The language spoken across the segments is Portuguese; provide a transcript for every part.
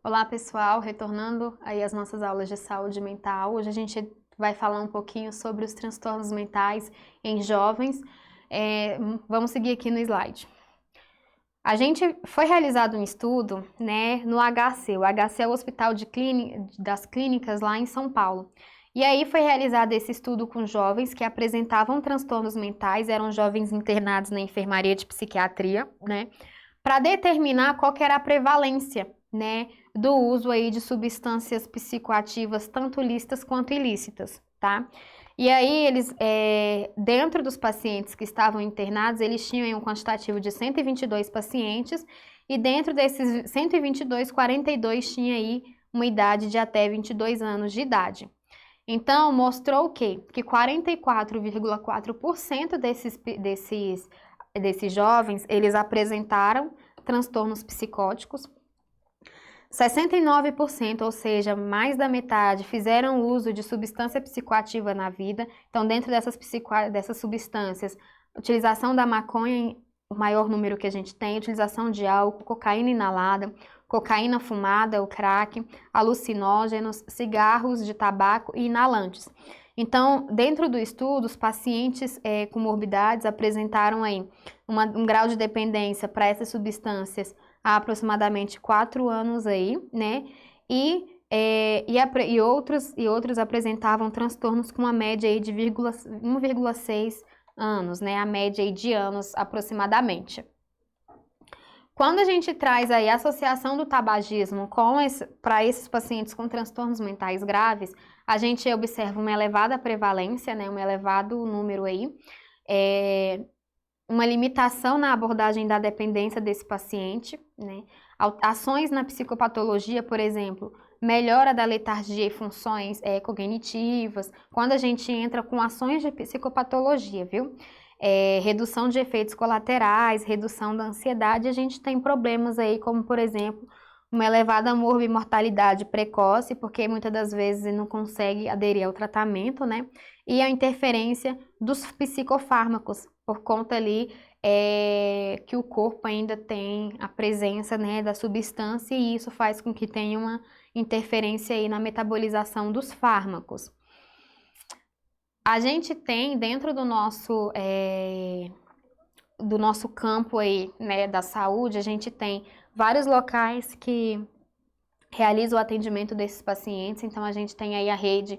Olá pessoal, retornando aí às nossas aulas de saúde mental. Hoje a gente vai falar um pouquinho sobre os transtornos mentais em jovens. Vamos seguir aqui no slide. Foi realizado um estudo, né, no HC. O HC é o Hospital das Clínicas lá em São Paulo. E aí foi realizado esse estudo com jovens que apresentavam transtornos mentais, eram jovens internados na enfermaria de psiquiatria, né, para determinar qual que era a prevalência, né, do uso aí de substâncias psicoativas, tanto lícitas quanto ilícitas, tá? E aí dentro dos pacientes que estavam internados, eles tinham aí um quantitativo de 122 pacientes, e dentro desses 122, 42 tinha aí uma idade de até 22 anos de idade. Então, mostrou o quê? Que 44,4% desses jovens, eles apresentaram transtornos psicóticos. 69%, ou seja, mais da metade, fizeram uso de substância psicoativa na vida. Então, dentro dessas substâncias, utilização da maconha, o maior número que a gente tem, utilização de álcool, cocaína inalada, cocaína fumada, o crack, alucinógenos, cigarros de tabaco e inalantes. Então, dentro do estudo, os pacientes com morbidades apresentaram aí um grau de dependência para essas substâncias há aproximadamente 4 anos aí, né? E outros apresentavam transtornos com uma média aí de 1,6 anos, né? A média aí de anos aproximadamente. Quando a gente traz aí a associação do tabagismo para esses pacientes com transtornos mentais graves, a gente observa uma elevada prevalência, né? Um elevado número aí, uma limitação na abordagem da dependência desse paciente, né? Ações na psicopatologia, por exemplo, melhora da letargia e funções cognitivas, quando a gente entra com ações de psicopatologia, viu? Redução de efeitos colaterais, redução da ansiedade, a gente tem problemas aí como, por exemplo, uma elevada morbimortalidade precoce, porque muitas das vezes não consegue aderir ao tratamento, né? E a interferência dos psicofármacos, por conta ali que o corpo ainda tem a presença, né, da substância, e isso faz com que tenha uma interferência aí na metabolização dos fármacos. A gente tem dentro do nosso campo aí, né, da saúde, a gente tem vários locais que realizam o atendimento desses pacientes. Então a gente tem aí a rede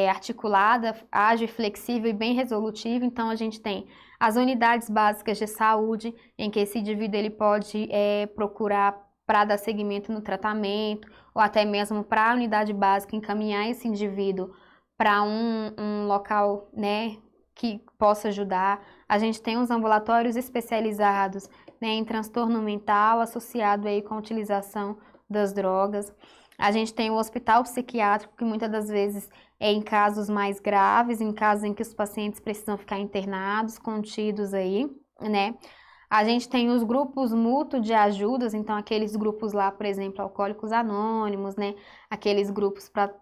articulada, ágil, flexível e bem resolutiva. Então a gente tem as unidades básicas de saúde, em que esse indivíduo ele pode procurar para dar seguimento no tratamento, ou até mesmo para a unidade básica encaminhar esse indivíduo para um local, né, que possa ajudar. A gente tem os ambulatórios especializados, né, em transtorno mental associado aí com a utilização das drogas. A gente tem o hospital psiquiátrico, que muitas das vezes é em casos mais graves, em casos em que os pacientes precisam ficar internados, contidos aí, né? A gente tem os grupos mútuos de ajudas, então aqueles grupos lá, por exemplo, Alcoólicos Anônimos, né? Aqueles grupos para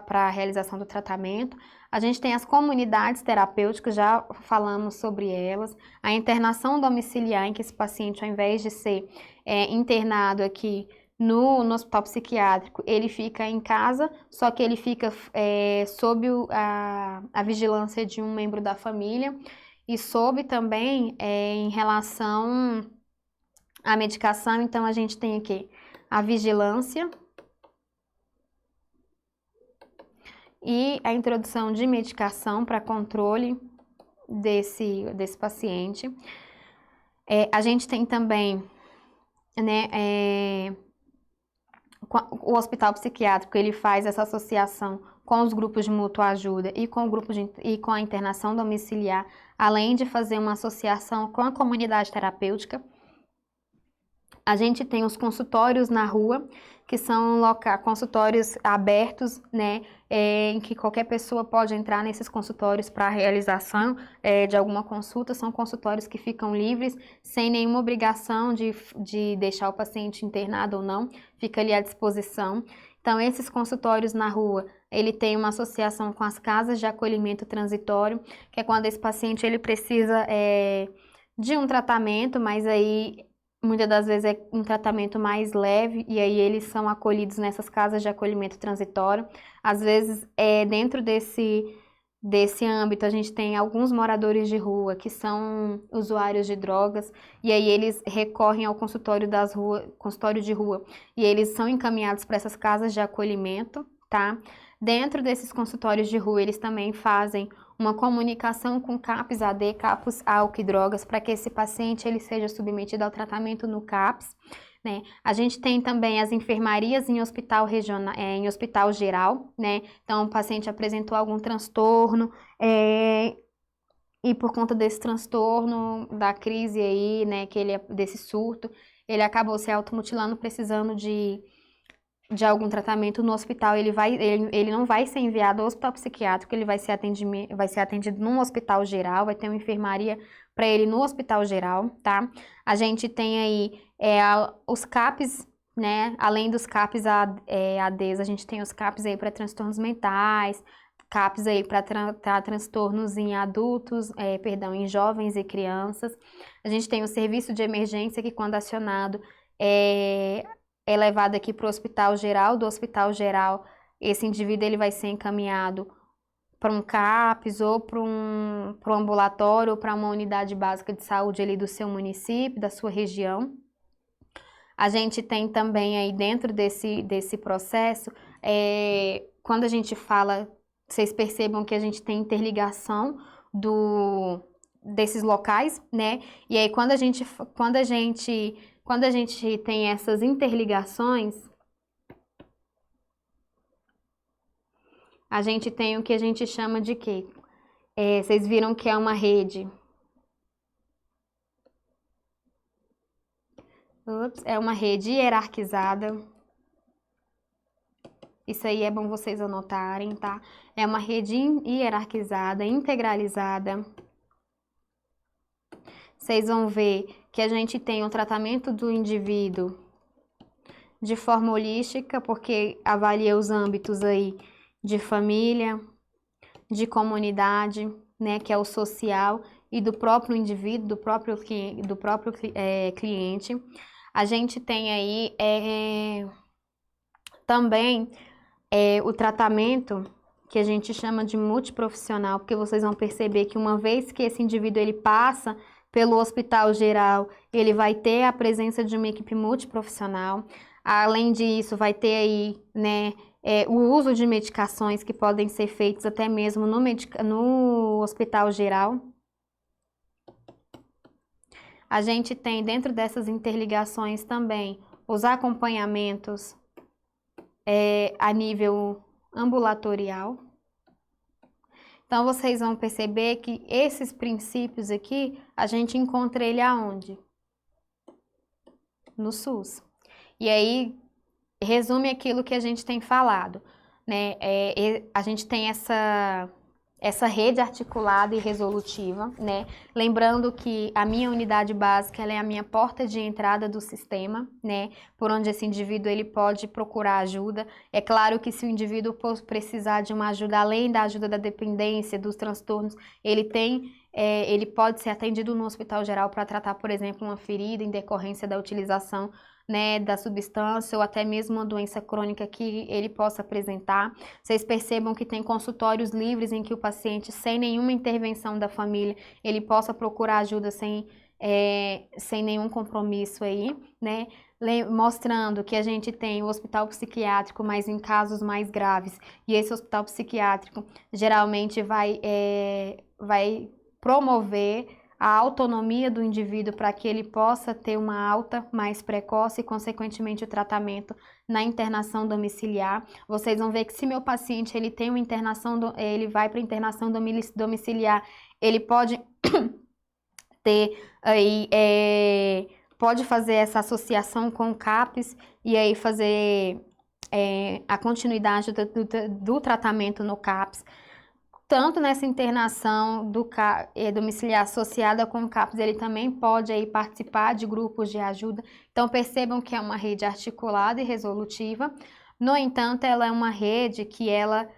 a realização do tratamento. A gente tem as comunidades terapêuticas, já falamos sobre elas. A internação domiciliar, em que esse paciente, ao invés de ser internado aqui no hospital psiquiátrico, ele fica em casa, só que ele fica sob a vigilância de um membro da família, e sob também em relação à medicação. Então a gente tem aqui a vigilância e a introdução de medicação para controle desse paciente. A gente tem também, né, o hospital psiquiátrico, ele faz essa associação com os grupos de mútua ajuda e com a internação domiciliar, além de fazer uma associação com a comunidade terapêutica. A gente tem os consultórios na rua, que são consultórios abertos, né, em que qualquer pessoa pode entrar nesses consultórios para a realização de alguma consulta. São consultórios que ficam livres, sem nenhuma obrigação de deixar o paciente internado ou não, fica ali à disposição. Então, esses consultórios na rua, ele tem uma associação com as casas de acolhimento transitório, que é quando esse paciente ele precisa de um tratamento, mas aí muitas das vezes é um tratamento mais leve, e aí eles são acolhidos nessas casas de acolhimento transitório. Às vezes, dentro desse âmbito, a gente tem alguns moradores de rua que são usuários de drogas, e aí eles recorrem ao consultório de rua, e eles são encaminhados para essas casas de acolhimento, tá? Dentro desses consultórios de rua, eles também fazem uma comunicação com CAPS AD, CAPS Álcool e Drogas, para que esse paciente ele seja submetido ao tratamento no CAPS, né? A gente tem também as enfermarias em hospital regional, em hospital geral, né? Então, o paciente apresentou algum transtorno, e por conta desse transtorno, da crise aí, né, desse surto, ele acabou se automutilando, precisando de algum tratamento no hospital. Ele não vai ser enviado ao hospital psiquiátrico, ele vai ser atendido num hospital geral, vai ter uma enfermaria para ele no hospital geral, tá? A gente tem aí os CAPs, né? Além dos CAPs ADs, a gente tem os CAPs aí para transtornos mentais, CAPs aí para tratar transtornos em adultos, em jovens e crianças. A gente tem o serviço de emergência que, quando acionado, é levado aqui para o hospital geral. Do hospital geral, esse indivíduo ele vai ser encaminhado para um CAPS ou para um ambulatório ou para uma unidade básica de saúde ali do seu município, da sua região. A gente tem também aí dentro desse processo, quando a gente fala, vocês percebam que a gente tem interligação desses locais, né? E aí quando a gente tem essas interligações, a gente tem o que a gente chama de quê? Vocês viram que é uma rede. É uma rede hierarquizada. Isso aí é bom vocês anotarem, tá? É uma rede hierarquizada, integralizada. Vocês vão ver que a gente tem um tratamento do indivíduo de forma holística, porque avalia os âmbitos aí de família, de comunidade, né, que é o social, e do próprio indivíduo, do próprio cliente. A gente tem aí também o tratamento que a gente chama de multiprofissional, porque vocês vão perceber que uma vez que esse indivíduo ele passa pelo hospital geral, ele vai ter a presença de uma equipe multiprofissional. Além disso, vai ter aí, né, o uso de medicações que podem ser feitos até mesmo no hospital geral. A gente tem dentro dessas interligações também os acompanhamentos a nível ambulatorial. Então, vocês vão perceber que esses princípios aqui, a gente encontra ele aonde? No SUS. E aí, resume aquilo que a gente tem falado, né? A gente tem essa rede articulada e resolutiva, né? Lembrando que a minha unidade básica, ela é a minha porta de entrada do sistema, né? Por onde esse indivíduo ele pode procurar ajuda. É claro que se o indivíduo precisar de uma ajuda além da ajuda da dependência, dos transtornos, ele pode ser atendido no hospital geral para tratar, por exemplo, uma ferida em decorrência da utilização, né, da substância, ou até mesmo uma doença crônica que ele possa apresentar. Vocês percebam que tem consultórios livres em que o paciente, sem nenhuma intervenção da família, ele possa procurar ajuda sem nenhum compromisso aí, né? Mostrando que a gente tem o hospital psiquiátrico, mas em casos mais graves, e esse hospital psiquiátrico geralmente vai promover a autonomia do indivíduo para que ele possa ter uma alta mais precoce e, consequentemente, o tratamento na internação domiciliar. Vocês vão ver que se meu paciente ele tem uma internação, ele vai para internação domiciliar, ele pode ter aí, pode fazer essa associação com o CAPS e aí fazer a continuidade do tratamento no CAPS. Tanto nessa internação domiciliar associada com o CAPS, ele também pode aí participar de grupos de ajuda. Então, percebam que é uma rede articulada e resolutiva. No entanto, ela é uma rede que ela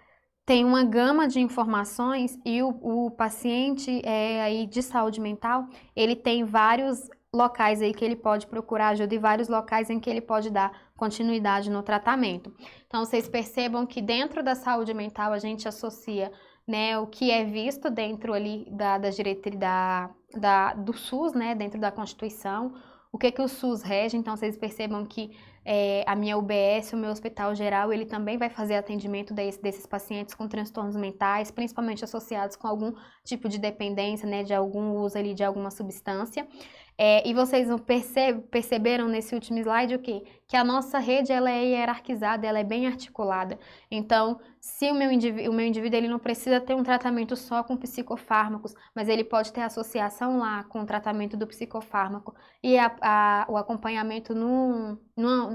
tem uma gama de informações e o paciente aí de saúde mental, ele tem vários locais aí que ele pode procurar ajuda e vários locais em que ele pode dar continuidade no tratamento. Então, vocês percebam que dentro da saúde mental a gente associa, né, o que é visto dentro ali das diretrizes do SUS, né, dentro da Constituição, o que o SUS rege. Então, vocês percebam que a minha UBS, o meu hospital geral, ele também vai fazer atendimento desses pacientes com transtornos mentais, principalmente associados com algum tipo de dependência, né, de algum uso ali de alguma substância. E vocês perceberam nesse último slide o quê? Que a nossa rede ela é hierarquizada, ela é bem articulada. Então, se o meu indivíduo ele não precisa ter um tratamento só com psicofármacos, mas ele pode ter associação lá com o tratamento do psicofármaco e o acompanhamento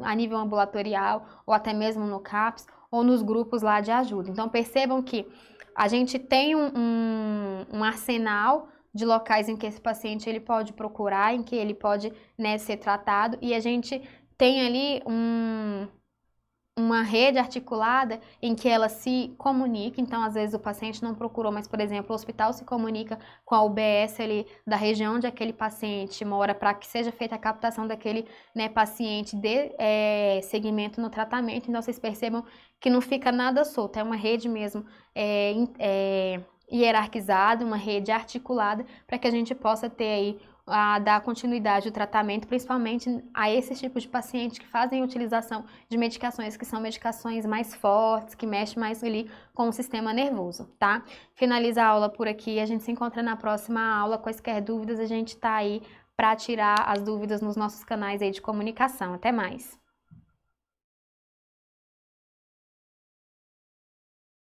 a nível ambulatorial ou até mesmo no CAPS ou nos grupos lá de ajuda. Então, percebam que a gente tem um arsenal de locais em que esse paciente ele pode procurar, em que ele pode, né, ser tratado, e a gente tem ali uma rede articulada em que ela se comunica. Então, às vezes o paciente não procurou, mas, por exemplo, o hospital se comunica com a UBS ali da região onde aquele paciente mora para que seja feita a captação daquele, né, paciente de segmento no tratamento. Então, vocês percebam que não fica nada solto, é uma rede mesmo hierarquizada, uma rede articulada para que a gente possa ter aí a dar continuidade ao tratamento, principalmente a esse tipo de paciente que fazem utilização de medicações que são medicações mais fortes, que mexem mais ali com o sistema nervoso, tá? Finaliza a aula por aqui, a gente se encontra na próxima aula. Quaisquer dúvidas, a gente tá aí para tirar as dúvidas nos nossos canais aí de comunicação. Até mais!